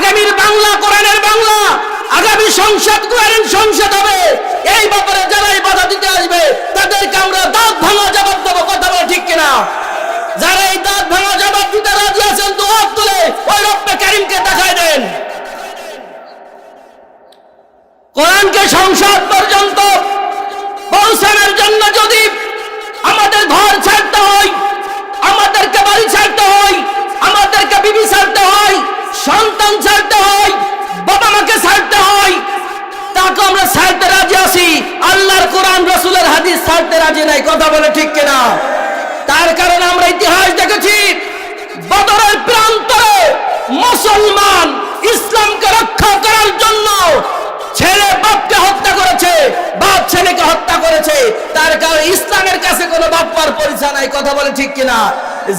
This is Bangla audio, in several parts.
আগামীর বাংলা কোরআনের বাংলা, আগামী সংসদ কোরআনের সংসদ হবে। এই ব্যাপারে যারাই বাধা দিতে আসবে তাদেরকে আমরা দাঁত ভাঙা জবাব দেবো। কথা বলে ঠিক কিনা? যারা এই দাঁত ভাঙা জবাব দিতে রাজি আছেন তো হাত তুলে ওই রব্বে কারিমকে দেখায় দেন। কোরআনকে সংসদ পর্যন্ত পৌঁছানোর জন্য যদি আমাদের ঘর ছাড়তে হয়, আমাদেরকে বাড়ি ছাড়তে হয়, আমাদেরকে বিবি ছাড়তে হয়, সন্তান ছাড়তে হয়, বাবা মাকে ছাড়তে হয়, তাকে আমরা ছাড়তে রাজি আছি। আল্লাহর কোরআন রাসূলের হাদিস ছাড়তে রাজি নাই। কথা বলে ঠিক কিনা? তার কারণ আমরা ইতিহাস দেখেছি, বদরের প্রান্তরে মুসলমান ইসলামকে রক্ষা করার জন্য ছেলে বাপকে হত্যা করেছে, বাপ ছেলেকে হত্যা করেছে। তার কারণ ইসলামের কাছে কোনো বাপ্পার পরিচয় নাই। কথা বলে ঠিক কিনা?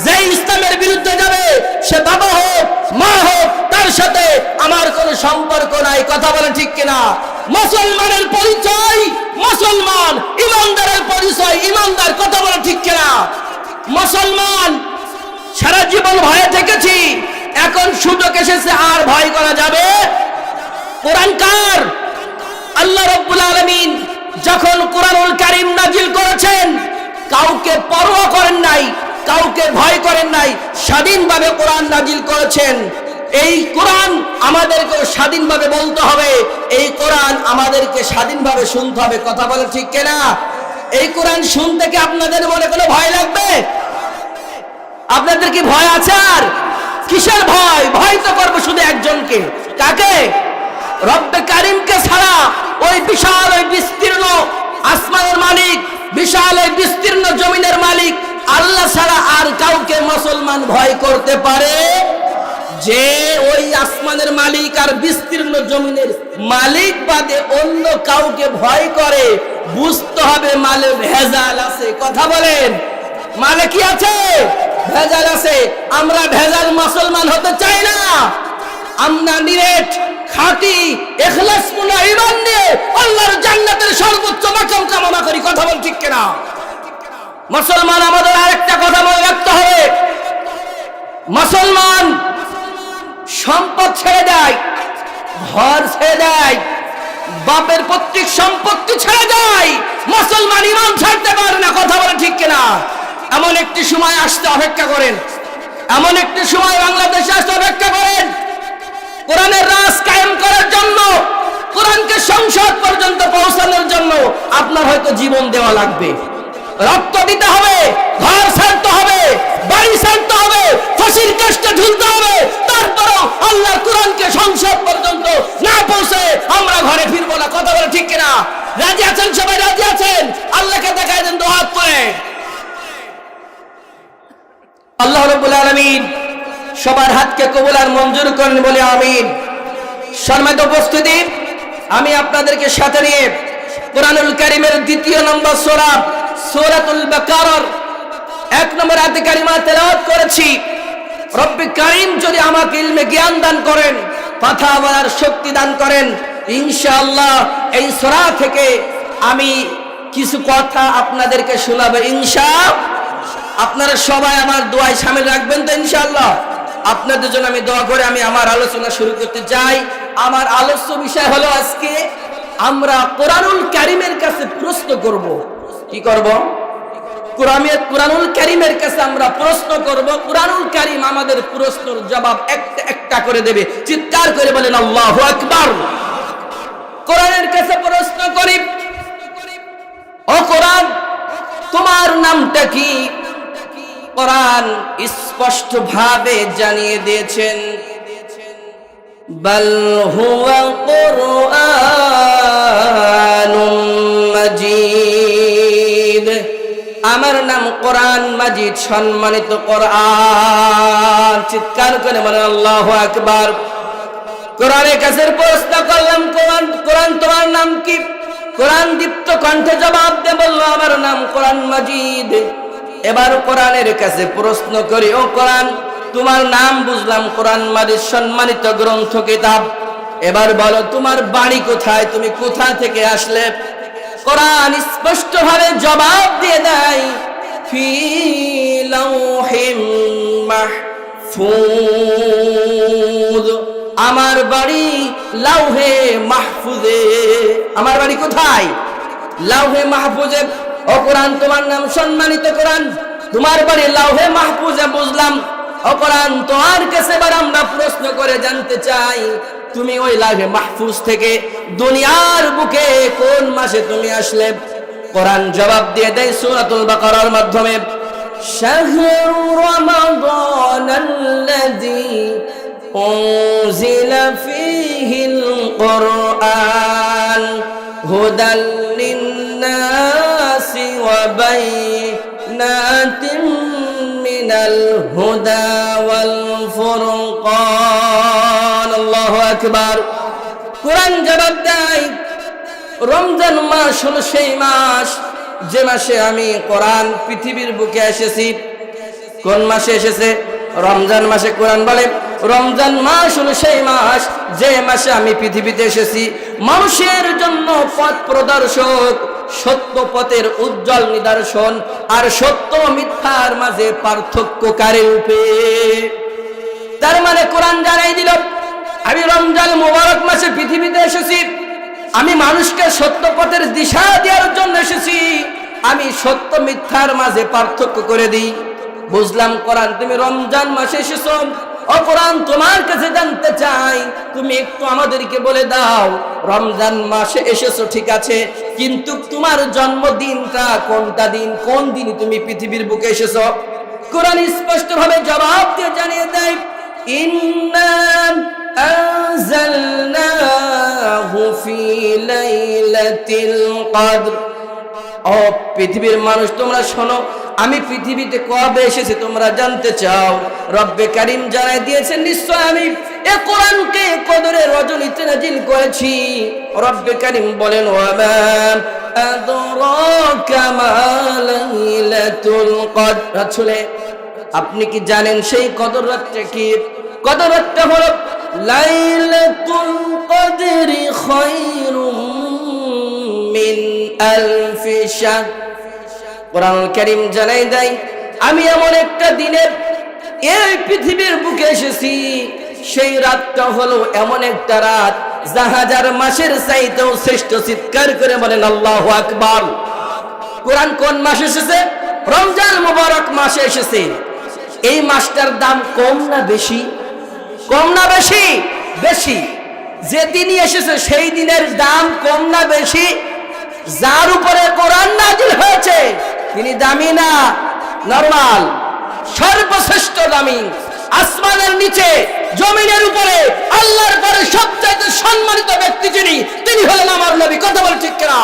যে ইসলামের বিরুদ্ধে যাবে সে বাবা হোক মা হোক, তার সাথে আমার কোনো সম্পর্ক নাই। কথা বলে ঠিক কিনা? মুসলমানের পরিচয় মুসলমান, ইমানদারের পরিচয় ইমানদার। কথা বলে ঠিক কিনা? মুসলমান সারা জীবন ভয়ে থেকেছি, এখন সুযোগ এসেছে আর ভয় করা যাবে। কোরআন কার? আল্লাহ রাব্বুল আলামিন যখন কোরআনুল কারীম নাজিল করেছেন কাউকে পরোয়া করেন নাই, কাউকে ভয় করেন নাই, স্বাধীনভাবে কোরআন নাজিল করেছেন। এই কোরআন আমাদেরকে স্বাধীনভাবে বলতে হবে, এই কোরআন আমাদেরকে স্বাধীনভাবে শুনতে হবে। কথা বলে ঠিক কিনা? এই কোরআন শুনতে কি আপনাদের মনে কোনো ভয় লাগবে? আপনাদের কি ভয় আছে? আর কিসের ভয়? ভয় তো করবো শুধু একজনকে। কাকে? রব্বে কারিমকে ছাড়া। ওই বিশাল ওই বিস্তীর্ণ আসমানের মালিক, বিশাল ওই বিস্তীর্ণ জমিনের মালিক আল্লাহ ছাড়া আর কাউকে মুসলমান ভয় করতে পারে? যে ওই আসমানের মালিক আর বিস্তীর্ণ জমিনের মালিক বাদে অন্য কাউকে ভয় করে, বুঝতে হবে মালে ভেজাল আছে। কথা বলেন, মালে কি আছে? ভেজাল আছে। আমরা ভেজাল মুসলমান হতে চাই না। আমরা নিরেট খাঁটি ইখলাসপূর্ণ ঈমান নিয়ে আল্লাহর জান্নাতের সর্বোচ্চ মাকাম কামনা করি। কথা বল ঠিক কিনা? মুসলমান আমাদের আরেকটা কথা মনে রাখতে হবে, মুসলমান সম্পদ ছেড়ে দেয়, ঘর ছেড়ে দেয়, বাপের পৈতৃক সম্পত্তি ছেড়ে দেয়, মুসলমান ঈমান ছাড়তে পারে না। কথা বলে ঠিক কিনা? এমন একটি সময় আসতে অপেক্ষা করেন, এমন একটি সময় বাংলাদেশে আসতে অপেক্ষা করেন। কোরআনের রাজ কায়েম করার জন্য, কোরআনকে সংসদ পর্যন্ত পৌঁছানোর জন্য আপনার হয়তো জীবন দেওয়া লাগবে, রক্ত দিতে হবে, ঘর ছাড়তে হবে, বাড়ি ছাড়তে হবে, ফাঁসির কাস্টে ঝুলতে হবে। তারপরও আল্লাহর কোরআনকে সংসদ পর্যন্ত না পৌঁছে আমরা ঘরে ফিরবো না। কথা বলে ঠিক কিনা? রাজি আছেন? সবাই রাজি আছেন? আল্লাহকে দেখায় দেন দু হাত করে। আল্লাহ রাব্বুল আলামিন সবার হাতকে কবুল আর মঞ্জুর করেন বলে আমিন। সম্মানিত উপস্থিতি, আমি আপনাদেরকে সাথে নিয়ে কোরআনুল কারীমের দ্বিতীয় নম্বর সূরা সূরাতুল বাকারার 1 নম্বর আয়াতে কারিমা তেলাওয়াত করেছি। রব্বে কারীম যদি আমাকে ইলমে জ্ঞান দান করেন, কথা বলার শক্তি দান করেন, ইনশাআল্লাহ এই সূরা থেকে আমি কিছু কথা আপনাদেরকে শোনাবো ইনশাআল্লাহ। আপনারা সবাই আমার দোয়ায় শামিল রাখবেন তো ইনশাআল্লাহ। আপনাদের জন্য আমি দোয়া করে আমি আমার আলোচনা শুরু করতে চাই। আমার আলোচ্য বিষয় হলো আজকে আমরা কোরআনুল কারীমের কাছে প্রশ্ন করব। কি করব? কোরআনুল কারীমের কাছে আমরা প্রশ্ন করব। কোরআনুল কারীম আমাদের প্রশ্নের জবাব একটা একটা করে দেবে। চিৎকার করে বলেন আল্লাহু আকবার। কোরআনের কাছে প্রশ্ন করি, ও কোরআন তোমার নামটা কি? কোরআন স্পষ্ট ভাবে জানিয়ে দিয়েছেন, বাল হুয়া কুরআনুম মাজিদ। আমার নাম কোরআন মাজিদ, সম্মানিত কোরআন। চিৎকার করে বলেন আল্লাহু আকবার। কোরআনের কাছে প্রশ্ন করলাম, কোরআন তোমার নাম কি? কোরআন দীপ্ত কণ্ঠে জবাব দিয়ে বলল, আমার নাম কোরআন মাজিদ। এবার কোরআনের কাছে প্রশ্ন করি, ও কোরআন তোমার নাম বুঝলাম কোরআন মাজিদ, সম্মানিত গ্রন্থ কিতাব। এবার বলো তোমার বাড়ি কোথায়, তুমি কোথা থেকে আসলে? কোরআন স্পষ্ট ভাবে জবাব দিয়ে দেয়, ফি লাউহিম মাহফুজ। আমার বাড়ি লাউহে মাহফুজে। আমার বাড়ি কোথায়? লাউহে মাহফুজে। ও কোরআন, তোমার নাম সম্মানিত কোরআন, তোমার বাড়ি লাউহে মাহফুজে, বুঝলাম। ও কোরআন, তোমার কাছে এবার আমরা প্রশ্ন করে জানতে চাই, তুমি ওই লাউহে মাহফুজ থেকে দুনিয়ার বুকে কোন মাসে তুমি আসলে? কোরআন জবাব দিয়ে দেয় সূরাতুল বাকারার মাধ্যমে, শাহরু রমাদানাল্লাযী উনজিলা ফীহিল কুরআন হুদাল লিন্নাসি ওয়া বাইনাতিন মিনাল হুদা ওয়াল ফুরকান। আল্লাহু আকবার। কোরআন জবাব দেয়, রমজান মাস হলো সেই মাস যে মাসে আমি কোরআন পৃথিবীর বুকে এসেছি। কোন মাসে এসেছে? রমজান মাসে। কোরআন বলে রমজান মাস হলো সেই মাস যে মাসে আমি পৃথিবীতে এসেছি মানুষের জন্য পথ প্রদর্শক, সত্য পথের উজ্জ্বল নিদর্শন, আর সত্য মিথ্যার মাঝে পার্থক্যকারী রূপে। তার মানে কোরআন জানাই দিল, আমি রমজান মুবারক মাসে পৃথিবীতে এসেছি, আমি মানুষকে সত্য পথের দিশা দেওয়ার জন্য এসেছি, আমি সত্য মিথ্যার মাঝে পার্থক্য করে দিই। বুঝলাম কোরআন, তুমি রমজান মাসে এসেছো। ও কোরআন, তোমার কাছে জানতে চাই, তুমি একটু আমাদেরকে বলে দাও, রমজান মাসে এসেছো ঠিক আছে, কিন্তু তোমার জন্মদিনটা কোনটা দিন? কোন দিন তুমি পৃথিবীর বুকে এসেছো? কোরআন স্পষ্ট ভাবে জবাব দিয়ে জানিয়ে দেয়, ইন্না আনজালনাহু ফি লাইলাতিল কদর। ও পৃথিবীর মানুষ, তোমরা শোনো, আমি পৃথিবীতে কবে এসেছি তোমরা জানতে চাও? রব্বে কারীম জানাই দিয়েছেন, নিশ্চয় আমি এই কোরআনকে কদরের রজনীতে নাজিল করেছি। রব্বে কারীম বলেন, ওয়া মা আদরাকা মা লাইলাতুল কদর। রাসূলে, আপনি কি জানেন সেই কদর রাতটা কি? কদর রাতটা হলো লাইলাতুল কদরি খায়রুম মিন আলফি শাহর। কোরআনুল কারীম জানাই দেয়, আমি এমন একটা দিনে এই পৃথিবীর বুকে এসেছি, সেই রাতটা হলো এমন একটা রাত যা হাজার মাসের চাইতেও শ্রেষ্ঠ। চিৎকার করে বলেন আল্লাহু আকবার। কোরআন কোন মাসে এসেছে? রমজান মুবারক মাসে এসেছে। এই মাসটার দাম কম না বেশি? কম না বেশি? বেশি। যে দিনই এসেছে সেই দিনের দাম কম না বেশি? যার উপরে কোরআন নাজিল হয়েছে তিনি দামি না নরমাল? সর্বশ্রেষ্ঠ দামি। আসমানের নিচে জমিনের উপরে আল্লাহর পরে সবচেয়ে সম্মানিত ব্যক্তি যিনি, তিনি হলেন আমার নবী। কথা বলে ঠিক কিনা?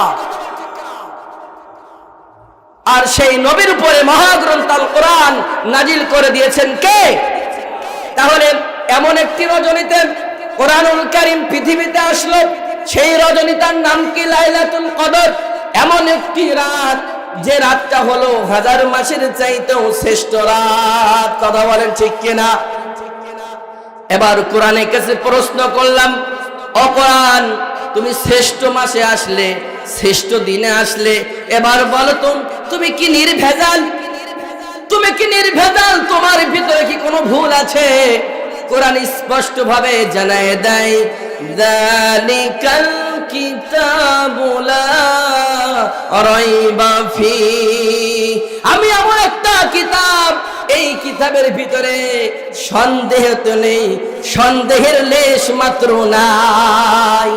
আর সেই নবীর উপরে মহাগ্রন্থ আল কোরআন নাজিল করে দিয়েছেন কে? তাহলে এমন একটি রজনীতে কোরআনুল কারীম পৃথিবীতে আসলো, সেই রজনীটার নাম কি? লাইলাতুল কদর। এমন একটি রাত যে রাতটা হলো হাজার মাসের চাইতেও শ্রেষ্ঠ রাত। কথা বলেন ঠিক কিনা? এবার কোরআনের কাছে প্রশ্ন করলাম, ও কোরআন, তুমি শ্রেষ্ঠ মাসে আসলে, শ্রেষ্ঠ দিনে আসলে, এবার বলো তো, তুমি কি নির্ভেজাল? তুমি কি নির্ভেজাল? তোমার ভিতরে কি কোনো ভুল আছে? কোরআন স্পষ্ট ভাবে জানায় দেয়, যালিকাল কিতাবু লা রাইবা ফি। আমি এমন একটা কিতাব, এই কিতাবের ভিতরে সন্দেহ তো নেই, সন্দেহের লেশ মাত্র নাই।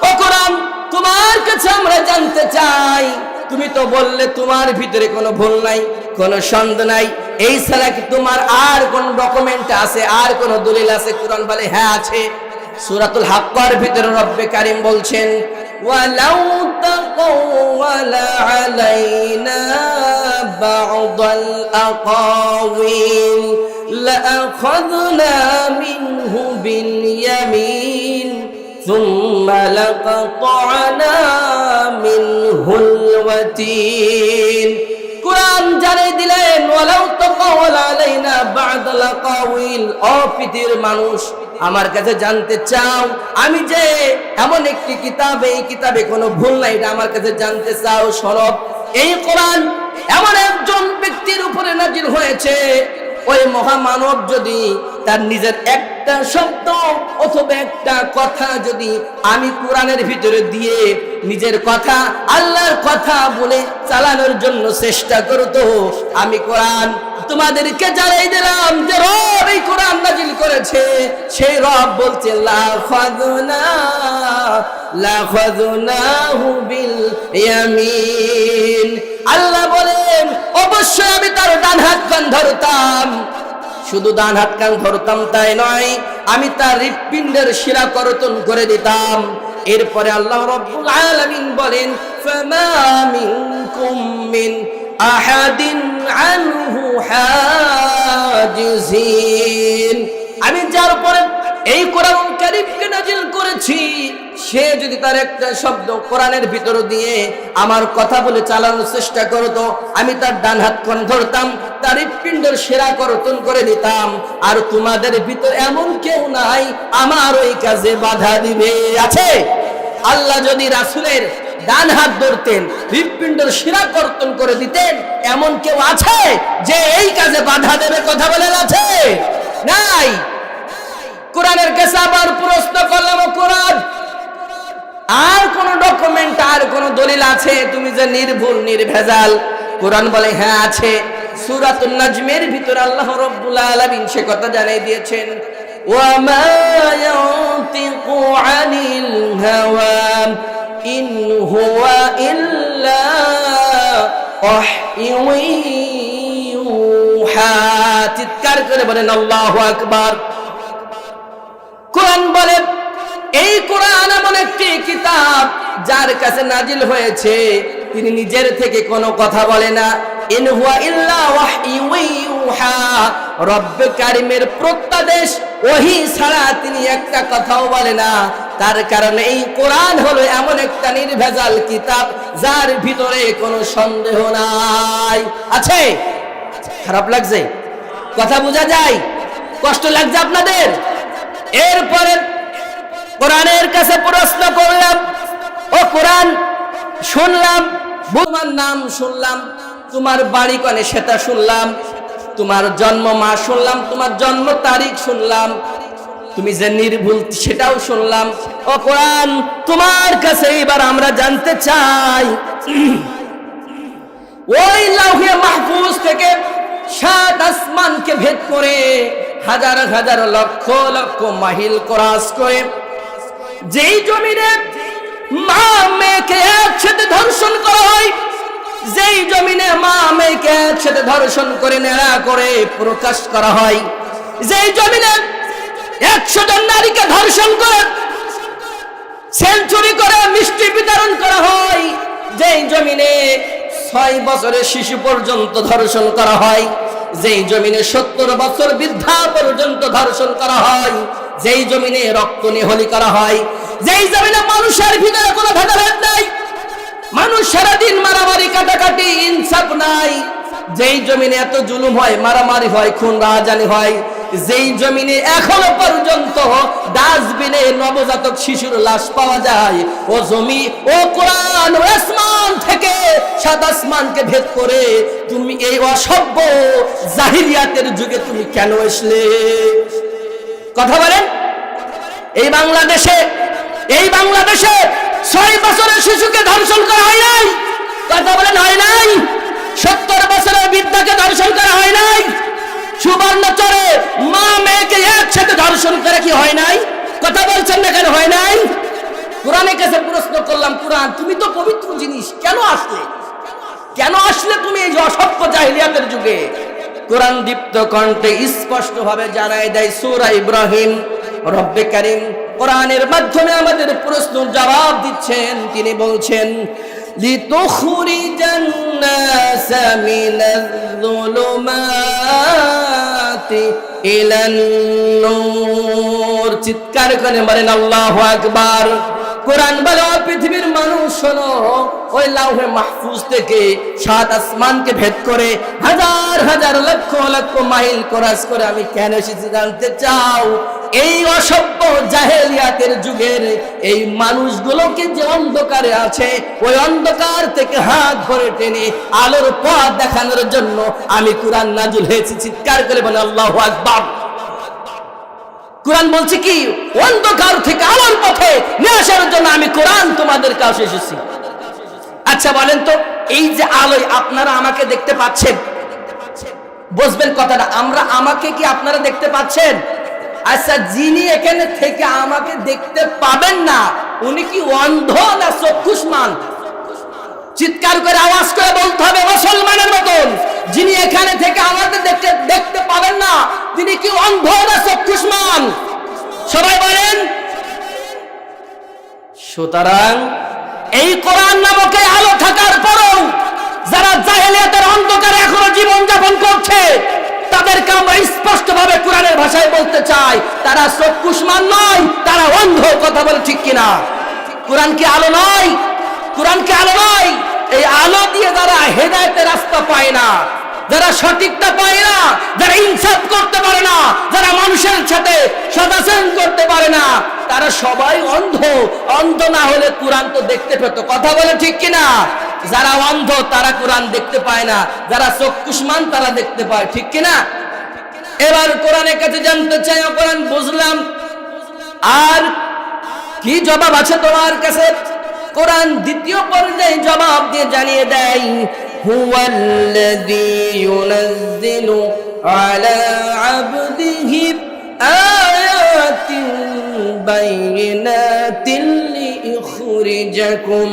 ও কোরআন, তোমার কাছে আমরা জানতে চাই, তুমি তো বললে তোমার ভিতরে কোনো ভুল নাই, কোনো সন্দেহ নাই, এই ছাড়া কি তোমার আর কোন ডকুমেন্ট আছে, আর কোন দলিল আছে? কোরআন বলে হ্যাঁ আছে। সূরাতুল হাক্কার ভিতরে রব্বে কারীম বলছেন, ওয়ালাউ তাকাওয়ালা আলাইনা বা'দাল আকাওয়িল লাআখাযনা মিনহু বিল ইয়ামিন সুম্মা লাকাতা'না মিনহুল ওয়াতিন। কোরআন জানিয়ে দিলেন, ওয়ালাউ তাকাওয়ালা আলাইনা বা'দাল আকাওয়িল। ও পৃথিবীর মানুষ, আমার কাছে জানতে চাও, আমি যে এমন একটি কিতাব, এই কিতাবে কোনো ভুল নাই, এটা আমার কাছে জানতে চাও? শোনো, এই কোরআন এমন একজন ব্যক্তির উপরে নাজিল হয়েছে, ওই মহামানব যদি তার নিজের একটা শব্দ অথবা একটা কথা যদি আমি কোরআনের ভিতরে দিয়ে নিজের কথা আল্লাহর কথা বলে চালানোর জন্য চেষ্টা করতো, আমি কোরআন তোমাদেরকে জানাই দিলাম যে রব এই কোরআন নাজিল করেছে, সেই রব বলছে লাখাযনাহু বিল ইয়ামিন। আল্লাহ বলেন অবশ্যই আমি তার ডান হাত কান ধরতাম, শুধু ডান হাত কান ধরতাম তাই নয়, আমি তার হৃৎপিণ্ডের শিরা কর্তন করে দিতাম। এরপরে আল্লাহ রাব্বুল আলামিন বলেন ফামা মিনকুম মিন আহাদিন আনহু হাজিজিন। আমি যার উপরে এই কোরআন কারীমকে নাজিল করেছি, সে যদি তার একটা শব্দ কোরআনের ভিতর দিয়ে আমার কথা বলে চালানোর চেষ্টা করতো, আমি তার ডান হাত কান ধরতাম, তার হৃৎপিণ্ডের শিরা কর্তন করে দিতাম। আর তোমাদের ভিতর এমন কেউ নাই আমার ওই কাজে বাধা দিবে, আছে? আল্লাহ যদি রাসূলের ডান হাত ধরতেন, হৃৎপিণ্ডের শিরা কর্তন করে দিতেন, এমন কেউ আছে যে এই কাজে বাধা দেবে? কথা বলেন আছে? নাই। কোরআনের কাছে আবার প্রশ্ন করলাম, কোরআন আর কোন ডকুমেন্ট আর কোন দলিল আছে তুমি যে নির্ভুল নির্ভেজাল? কোরআন বলে হ্যাঁ আছে। সূরাতুন নাজমের ভিতর আল্লাহ রাব্বুল আলামিন সে কথা জানাই দিয়েছেন, ওয়া মা ইয়ানতিকু আনিল হাওয়া ইন হুয়া ইল্লা ওয়াহয়ুহা। চিৎকার করে বলেন আল্লাহু আকবার। কোরআন বলে এই কোরআন এমন একটি কিতাব যার কাছে নাজিল হয়েছে, তিনি নিজের থেকে কোনো কথা বলে না। ইন হুয়া ইল্লা ওয়াহয়ুহা, রব্বে কারীমের প্রত্যাদেশ ওহী ছাড়া তিনি একটা কথাও বলে না। তার কারণে এই কোরআন হলো এমন একটা নির্ভেজাল কিতাব যার ভিতরে কোনো সন্দেহ নাই। আছে? খারাপ লাগছে? কথা বোঝা যায়? কষ্ট লাগছে আপনাদের? এরপরে কোরআনের কাছে প্রশ্ন করলাম, ও কোরআন শুনলাম তোমার নাম শুনলাম, তোমার বাড়ি কোনে সেটা শুনলাম, তোমার জন্ম মাস শুনলাম, তোমার জন্ম তারিখ শুনলাম, তুমি যে নির্ভুল সেটাও শুনলাম। ও কোরআন তোমার কাছে এবার আমরা জানতে চাই, ওই লাউহে মাহফুজ থেকে 7 আসমানকে ভেদ করে হাজার হাজার লক্ষ লক্ষ মাইল ক্রস করে যেই জমিনে মা মেয়েকে একসাথে ধর্ষণ করা হয়, যেই জমিনে মা মেয়েকে একসাথে ধর্ষণ করে নেড়া করে প্রকাশ করা হয়, যেই জমিনে 100 জন নারীকে ধর্ষণ করে সেঞ্চুরি করে মিষ্টি বিতরণ করা হয়, যেই জমিনে 6 বছরের শিশু পর্যন্ত ধর্ষণ করা হয়, যেই জমিনে 70 বছর বৃদ্ধা পর্যন্ত ধর্ষণ করা হয়, যেই জমিনে রক্ত নিহলি করা হয়, যেই জমিনে মানুষের ভিতরে কোনো ভেদাভেদ নাই, মানুষ সারাদিন মারামারি কাটাকাটি ইনসাফ নাই, যেই জমিনে এত জুলুম হয়, মারামারি হয়, খুন রাহাজানি হয়, যেই জমিনে এখনো পর্যন্ত ডাস্টবিনে নবজাতক শিশুর লাশ পাওয়া যায়, ও জমি, ও কোরআন, ও আসমান থেকে 7 আসমানকে ভেদ করে তুমি এই অসভ্য জাহিলিয়াতের যুগে তুমি কেন আসলে? কথা বলেন। এই বাংলাদেশে 6 বছরের শিশুকে ধর্ষণ করা হয় নাই? কথা বলেন হয় নাই? 70 বছরের বৃদ্ধাকে ধর্ষণ করা হয় নাই? সুবর্ণচরে মা মেয়েকে একসাথে ধর্ষণ করে কি হয় নাই? কথা বলছেন না কেন হয় নাই? কোরআনের কাছে প্রশ্ন করলাম, কোরআন তুমি তো পবিত্র জিনিস, কেন আসলে তুমি এই অসভ্য জাহিলিয়াতের যুগে? কোরআন দীপ্ত কণ্ঠে স্পষ্ট ভাবে জানায় দেয়, সূরা ইব্রাহিম, রব্বে কারীম কোরআনের মাধ্যমে আমাদের প্রশ্নের জবাব দিচ্ছেন। তিনি বলছেন, লিতুখরিজান নাসা মিনাজ যুলুমাতি ইলান নূর। চিৎকার করে বলেন আল্লাহু আকবার। কোরআন বলে, পৃথিবীর মানুষ শোনো, ওই লাউহে মাহফুজ থেকে 7 আসমানকে ভেদ করে হাজার হাজার লক্ষ লক্ষ মাইল ক্রস করে আমি কেন এসেছি জানতে চাও? এই অসভ্য জাহেলিয়াতের যুগের এই মানুষগুলোকে যে অন্ধকারে আছে, ওই অন্ধকার থেকে হাত ধরে টেনে আলোর পথ দেখানোর জন্য আমি কোরআন নাযিল হয়েছি। চিৎকার করে বলে আল্লাহু আকবার। কোরআন বলছে কি, অন্ধকার থেকে আলোর পথে নিয়ে আসার জন্য আমি কোরআন তোমাদের কাছে এসেছি। আচ্ছা বলেন তো, এই যে আলোয় আপনারা আমাকে দেখতে পাচ্ছেন, বুঝবেন কথাটা, আমাকে কি আপনারা দেখতে পাচ্ছেন? আচ্ছা, যিনি এখানে থেকে আমাকে দেখতে পাবেন না, উনি কি অন্ধ না চক্ষুষ্মান? চিৎকার করে আওয়াজ করে বলতে হবে মুসলমানের মতন, যিনি এখানে থেকে আমাকে দেখতে পাবেন না, তিনি কি অন্ধ না চক্ষুষ্মান? সবাই বলেন। সুতরাং এই কোরআন নামক আলো থাকার পরও যারা জাহেলিয়াতের অন্ধকারে এখনো জীবন যাপন করছে, তাদেরকে আমরা স্পষ্ট ভাবে কোরআনের ভাষায় বলতে চাই, তারা চক্ষুষ্মান নয়, তারা অন্ধ। কথা বলে ঠিক কিনা? কোরআন কি আলো নয়? কোরআন কি আলো নয়? এই আলো দিয়ে যারা হেদায়েতের রাস্তা পায় না, যারা সঠিকটা পায় না, যারা ইনসাফ করতে পারে না, যারা মানুষের সাথে সদাচরণ করতে পারে না, তারা সবাই অন্ধ। অন্ধ না হলে কোরআন তো দেখতে পেত। কথা বলে ঠিক কিনা? যারা অন্ধ তারা কোরআন দেখতে পায় না, যারা চক্ষুষ্মান তারা দেখতে পায়। ঠিক কিনা? এবার কোরআনের কাছে জানতে চাই, কোরআন বুঝলাম, আর কি জবাব আছে তোমার কাছে? কোরআন দ্বিতীয় পর্যায়ে জবাব দিয়ে জানিয়ে দেয়, হুয়াল্লাযী ইউনাজ্জিলু আলা আবদিহি আয়াতিন বাইয়িনাতিন লিইখরিজাকুম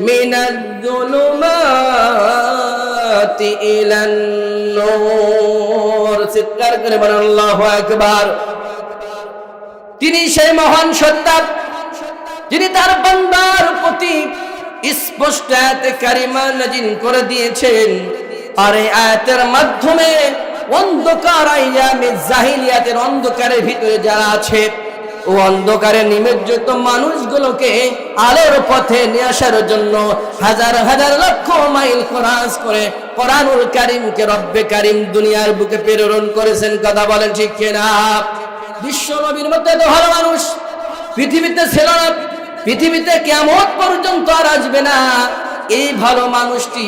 মিনাজ-যুলুমাতি ইলান-নূর। চিৎকার করে বলেন আল্লাহু আকবার। তিনি সেই মহান সত্তা, যিনি তার বান্দার প্রতি স্পষ্ট আয়াতে কারিমা নাযিল করে দিয়েছেন। আর এই আয়াতের মাধ্যমে অন্ধকার আইয়ামে জাহিলিয়াতের অন্ধকারের ভিতরে যারা আছে, ও অন্ধকারে নিমজ্জিত মানুষগুলোকে আলোর পথে নিয়ে আসার জন্য হাজার হাজার লক্ষ মাইল ক্রস করে কোরআনুল কারীমকে রব্বে কারীম দুনিয়ার বুকে প্রেরণ করেছেন। কথা বলেন ঠিক কিনা? বিশ্ব নবীর মধ্যে তো ভালো মানুষ পৃথিবীতে ছিল না, পৃথিবীতে কিয়ামত পর্যন্ত আর আসবে না। এই ভালো মানুষটি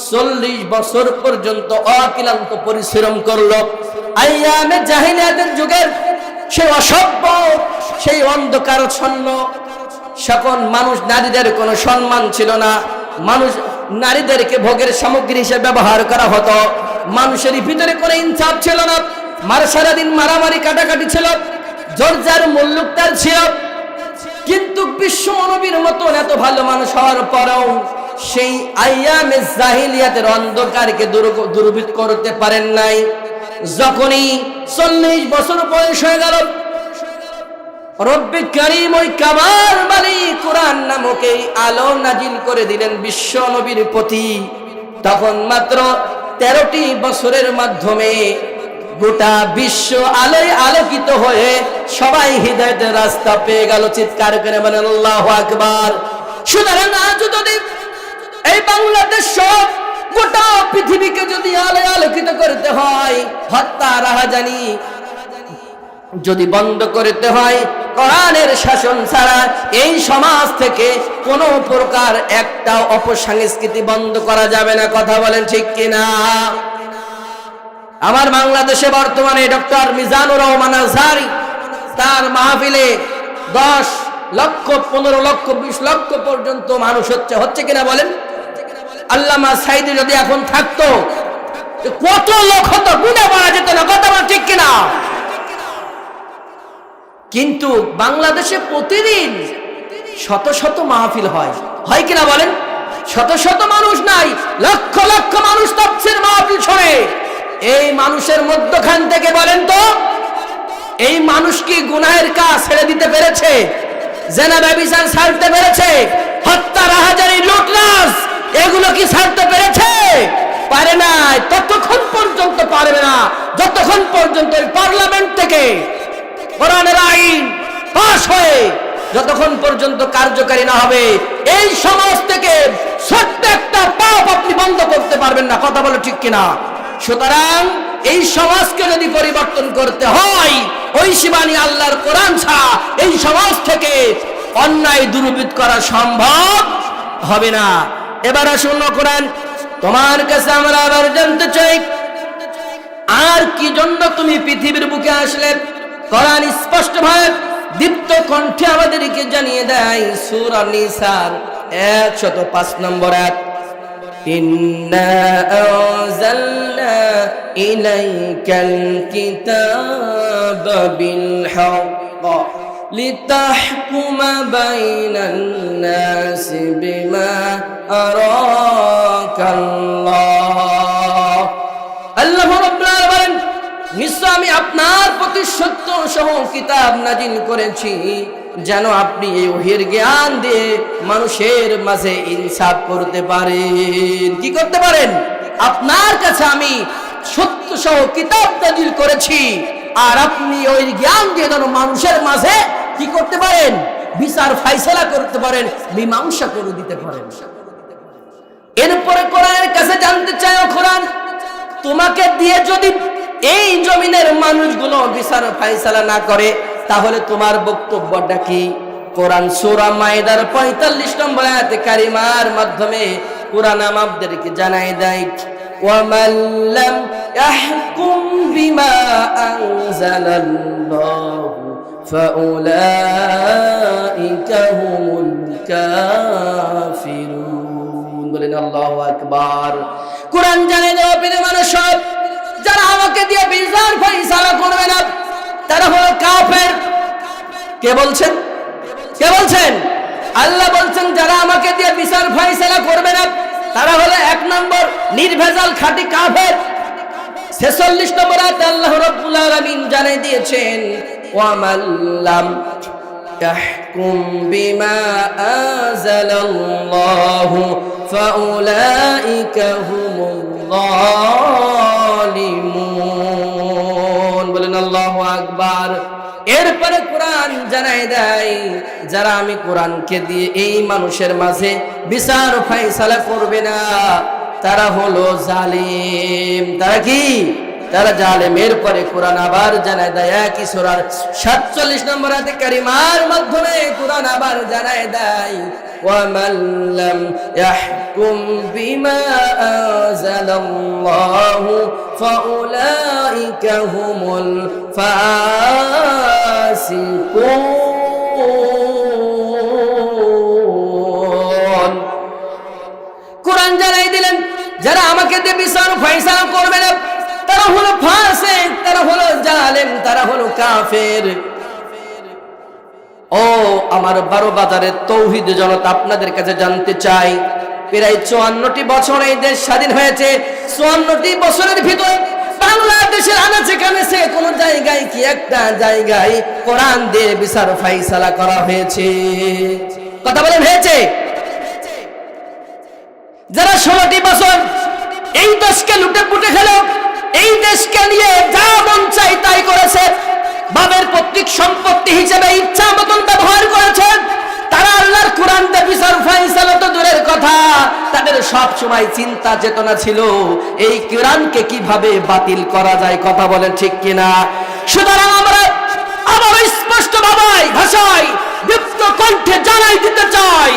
40 বছর পর্যন্ত অক্লান্ত পরিশ্রম করলো। আইয়ামে জাহিলিয়াতের যুগের সেই অসভ্য, সেই অন্ধকারচ্ছন্ন সকল মানুষ, নারীদের কোনো সম্মান ছিল না। মানুষ নারীদেরকে ভোগের সামগ্রী হিসেবে ব্যবহার করা হতো। মানুষের ভিতরে কোনো ইনসাফ ছিল না। সারাদিন মারামারি কাটাকাটি ছিল, জর্জার মুল্লুকতার ছিল। কিন্তু বিশ্ব নবীর মতন এত ভালো মানুষ হওয়ার পরেও সেই আইয়ামে জাহিলিয়াতের অন্ধকারকে দূরীভূত করতে পারেন নাই। যখনই 40 বছর বয়স হয়ে গেল, রব্বে কারীম ওই কামাল মালিক কোরআন নামক এই আলো নাজিল করে দিলেন বিশ্ব নবীর প্রতি। তখন মাত্র 13টি বছরের মাধ্যমে গোটা বিশ্ব আলোয় আলোকিত হয়ে সবাই হিদায়াতের রাস্তা পেয়ে গেল। চিৎকার করে বলেন আল্লাহু আকবার। সুতরাং আজ যদি এই বাংলাদেশ সব গোটা পৃথিবীকে যদি আলোয় আলোকিত করতে হয়, হত্যা রাহাজানি যদি বন্ধ করতে হয়, কোরআনের শাসন ছাড়া এই সমাজ থেকে কোনো প্রকার একটা অপসংস্কৃতি বন্ধ করা যাবে না। কথা বলেন ঠিক কিনা? আমার বাংলাদেশে বর্তমানে ডক্টর মিজানুর রহমান আজহারি, তার মাহফিলে 10 লক্ষ 15 লক্ষ 20 লক্ষ পর্যন্ত মানুষ হচ্ছে কিনা বলেন? আল্লামা সাইদি যদি এখন থাকতো কত লক্ষ তো গুণে মারা যেত না। কথা বলেন ঠিক কিনা? কিন্তু বাংলাদেশে প্রতিদিন শত শত মাহফিল হয় কিনা বলেন? শত শত মানুষ নাই, লক্ষ লক্ষ মানুষ তাফসীর মাহফিল শোনে। এই মানুষের মধ্যখান থেকে বলেন তো, এই মানুষ কি গুনাহের কাজ ছেড়ে দিতে পেরেছে? জেনা ব্যভিচার ছাড়তে পেরেছে? হত্যা রাহাজানি লুটরাজ এগুলো কি ছাড়তে পেরেছে? পারে নাই। ততক্ষণ পর্যন্ত পারবে না যতক্ষণ পর্যন্ত পার্লামেন্ট থেকে কোরআনের আইন পাস হয়ে যতক্ষণ পর্যন্ত কার্যকারী না হবে, এই সমাজ থেকে ছোট্ট একটা পাপ আপনি বন্ধ করতে পারবেন না। কথা বলো ঠিক কিনা? সুতরাং এই সমাজকে যদি পরিবর্তন করতে হয়, ওই শিবানী আল্লাহর কোরআন ছাড়া এই সমাজ থেকে অন্যায় দূরীভূত করা সম্ভব হবে না। এবার আসুন কোরআন, তোমার কাছে আমরা আবার জানতে চাই, আর কি জন্য তুমি পৃথিবীর বুকে আসলে? কোরআন স্পষ্টভাবে দীপ্ত কণ্ঠে আমাদেরকে জানিয়ে দেয় সূরা নিসার 105 নম্বর আয়াত, ইন্না আনজালনা ইলাইকাল কিতাবা বিল হক লিতাহকুমা বাইনান নাসি বিমা আরাকাল্লাহ। আল্লাহ রাব্বুল আলামিন বলেন, নিশ্চয় আমি আপনার প্রতি সত্য সহ কিতাব নাজিল করেছি যেন আপনি এই ওহীর জ্ঞান দিয়ে মানুষের মাঝে ইনসাফ করতে পারেন। কি করতে পারেন? আপনার কাছে আমি সত্য সহ কিতাব নাজিল করেছি, আর আপনি ওই জ্ঞান দিয়ে যেন মানুষের মাঝে কি করতে পারেন? বিচার ফাইসালা করতে পারেন, মীমাংসা করে দিতে পারেন। এরপরে কোরআনের কাছে জানতে চাই, ও কোরআন, তোমাকে দিয়ে যদি এই জমিনের মানুষগুলো বিচার ফাইসালা না করে তাহলে তোমার বক্তব্যটা কি? কোরআন সূরা মাইদার 45 নম্বর আয়াতে কারিমার মাধ্যমে কোরআন আমাদেরকে জানাই দেয়, ওয়ামান লাম ইয়াহকুম বিমা আনজালাল্লাহু ফাউলাইকা হুমুল কাফিরুন। বলেন আল্লাহু আকবার। কোরআন জানাই দেয়, প্রিয় মানুষ, সব যারা আমাকে দিয়ে বিচার ফাইসালা করবে না তারা হলো কাফের। কে বলছেন? কে বলছেন? আল্লাহ বলছেন, যারা আমাকে দিয়ে বিচার ফাইসালা করবে না তারা হলো 1 নম্বর নির্ভেজাল খাঁটি কাফের। 46 নম্বর আয়াতে আল্লাহ রাব্বুল আলামিন জানিয়ে দিয়েছেন, ওয়ামান লাম ইয়াহকুম বিমা আনজালাল্লাহু ফাউলাইকা হুমুল যালিমুন। বলেন আল্লাহু আকবার। এরপরে কোরআন জানাই দেয়, যারা আমি কোরআনকে দিয়ে এই মানুষের মাঝে বিচার ফাইসালা করবে না তারা হলো জালিম। তারা কি? তারা জালেম। এরপরে কোরআন আবার জানায় দেয়, একই সূরার 47 নম্বর আয়াতে কারিমার মাধ্যমে কোরআন আবার জানায় দেয়, ওয়ামান লাম ইয়াহকুম বিমা আনজালাল্লাহু ফাউলাইকা হুমুল ফাসিকুন। কোরআন জানাই দিলেন, যারা আমাকে দিয়ে বিচার ফাইসালা করবে না তারা হলো ফাসিক, তারা হলো জালেম, তারা হলো কাফের। ও আমার 12 বাজারের তৌহিদ জনতা, আপনাদের কাছে জানতে চাই, প্রায় 54টি বছর এই দেশ স্বাধীন হয়েছে। 54টি বছরের ভিতরে বাংলাদেশের আনাচে কানাচে কোন জায়গায় কি একটা জায়গায় কোরআন দিয়ে বিচার ফাইসালা করা হয়েছে? কথা বলেন, হয়েছে? যারা 16টি বছর এই দেশকে লুটে পুটে খেলো, এই দেশকে নিয়ে যা মন চাই তাই করেছে, বাবের পৈতৃক সম্পত্তি হিসেবে ইচ্ছা মতন ব্যবহার করেছে, তারা আল্লাহর কোরআন দিয়ে বিচার ফাইসালা তো দূরের কথা, তাদের সব সময় চিন্তা চেতনা ছিল এই কোরআনকে কিভাবে বাতিল করা যায়। কথা বলেন ঠিক কিনা? সুতরাং আমরা আবার স্পষ্ট ভাষায় দীপ্ত কণ্ঠে জানাই দিতে চাই,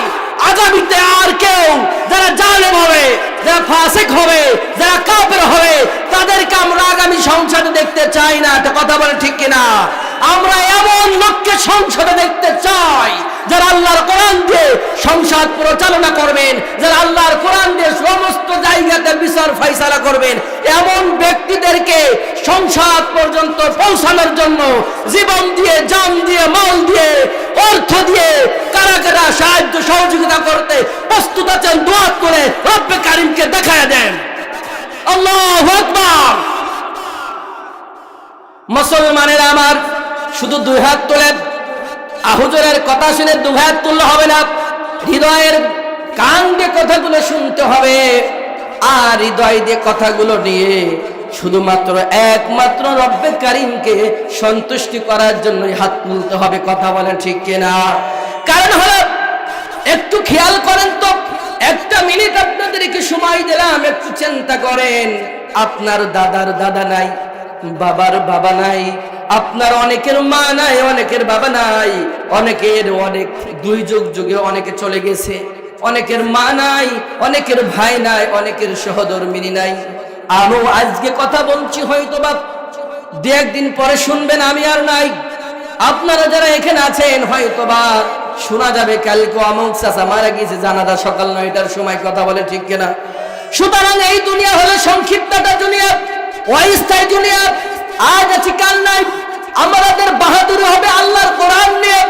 আগামীতে আর কেউ যারা জালেম হবে, যারা ফাসিক হবে, যারা কাফের হবে, তাদেরকে আমরা আগামী সংসদে দেখতে চাই না। এটা কথা বলে ঠিক কিনা? আমরা এমন লোককে সংসদে দেখতে চাই যারা আল্লাহর কোরআন দিয়ে সংসদ পরিচালনা করবেন, যারা আল্লাহর কোরআন দিয়ে সমস্ত জায়গাতে বিচার ফাইসালা করবেন। এমন ব্যক্তিদেরকে সংসদ পর্যন্ত পৌঁছানোর জন্য জীবন দিয়ে, জান দিয়ে, মাল দিয়ে, অর্থ দিয়ে কারা কারা সাহায্য সহযোগিতা করতে প্রস্তুত আছেন, দোয়া করে রব্বে কারিমকে দেখায় দেন। আল্লাহু আকবার। মুসলমানেরা আমার, শুধু 2 হাত তোলে হুজুরের কথা শুনে 2 হাত তুললে হবে না, হৃদয়ের কান দিয়ে কথাগুলো শুনতে হবে, আর হৃদয় দিয়ে কথাগুলো নিয়ে শুধুমাত্র একমাত্র রব্বে কারিমকে সন্তুষ্টি করার জন্য হাত তুলতে হবে। কথা বলেন ঠিক কিনা? কারণ হলো, একটু খেয়াল করেন তো, 1 মিনিট আপনাদেরকে সময় দিলাম, একটু চিন্তা করেন, আপনার দাদার দাদা নাই, বাবার বাবা নাই, আপনার অনেকের মা নাই, অনেকের বাবা নাই, অনেকের অনেক 2 যুগ যুগে অনেকে চলে গেছে, অনেকের মা নাই, অনেকের ভাই নাই, অনেকের সহধর্মিনী নাই। আরো আজকে কথা বলছি, হয়তো বা দু একদিন পরে শুনবেন আমি আর নাই। আপনারা যারা এখানে আছেন হয়তোবা শোনা যাবে কালকে অমুক চাচা মারা গিয়েছে, জানাজা সকাল 9টার সময়, কথা বলে ঠিক কিনা? সুতরাং এই দুনিয়া হলো সংক্ষিপ্তটা দুনিয়া, অস্থায়ী দুনিয়া। আজ আছি কাল নাই। আমাদের বাহাদুরি হবে আল্লাহর কোরআন নিয়ে,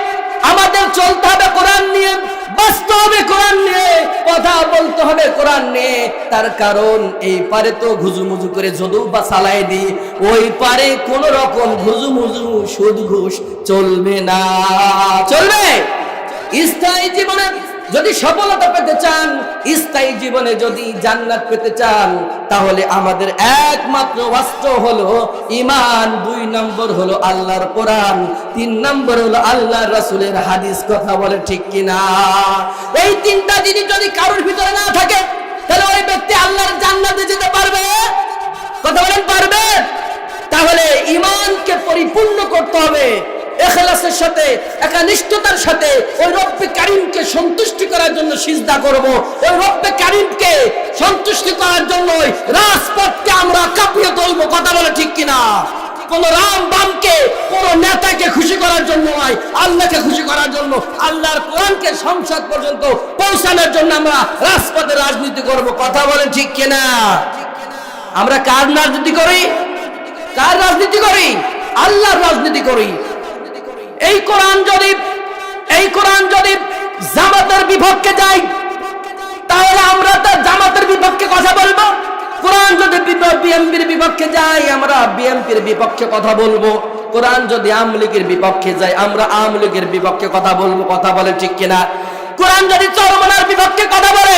আমাদের চলতে হবে কোরআন নিয়ে, বাঁচতে হবে কোরআন নিয়ে, কথা বলতে হবে কোরআন নিয়ে। তার কারণ এই পারে তো ঘুজুমুজু করে যদু বা চালাই দি, ওই পারে কোন রকম ঘুজুমুজু সুদ ঘুষ চলবে না। চলবে? স্থায়ী জীবনে যদি সফলতা পেতে চান, স্থায়ী জীবনে যদি জান্নাত পেতে চান, তাহলে আমাদের একমাত্র অস্ত্র হলো ঈমান, 2 নম্বর হলো আল্লাহর কোরআন, 3 নম্বর হলো আল্লাহর রাসূলের হাদিস, কথা বলে ঠিক কিনা? এই 3টা জিনিস যদি কারোর ভিতরে না থাকে, তাহলে ওই ব্যক্তি আল্লাহর জান্নাতে যেতে পারবে? কথা বলেন পারবে? তাহলে ঈমানকে পরিপূর্ণ করতে হবে, ইখলাসের সাথে, একনিষ্ঠতার সাথে। ওই রব্বে কারীমকে সন্তুষ্টি করার জন্য সিজদা করব, ওই রব্বে কারীমকে সন্তুষ্টি করার জন্য রাজপথকে আমরা কাঁপিয়ে তুলব, কথা বলে ঠিক কিনা? কোন রাম বামকে, কোন নেতাকে খুশি করার জন্য নয়, আল্লাহকে খুশি করার জন্য, আল্লাহর কোরআনকে সংসদ পর্যন্ত পৌঁছানোর জন্য আমরা রাজপথে রাজনীতি করব, কথা বলে ঠিক কিনা? আমরা কার রাজনীতি করি? কার রাজনীতি করি? আল্লাহর রাজনীতি করি। এই কোরআন যদি জামাতের বিপক্ষে যায়, তাহলে আমরা তার জামাতের বিপক্ষে কথা বলবো। কোরআন যদি বিএনপির বিপক্ষে যায়, আমরা বিএনপির বিপক্ষে কথা বলবো। কোরআন যদি আওয়ামী লীগের বিপক্ষে যায়, আমরা আওয়ামী লীগের বিপক্ষে কথা বলবো, কথা বলে ঠিক কিনা? কোরআন যদি চরমনার বিপক্ষে কথা বলে,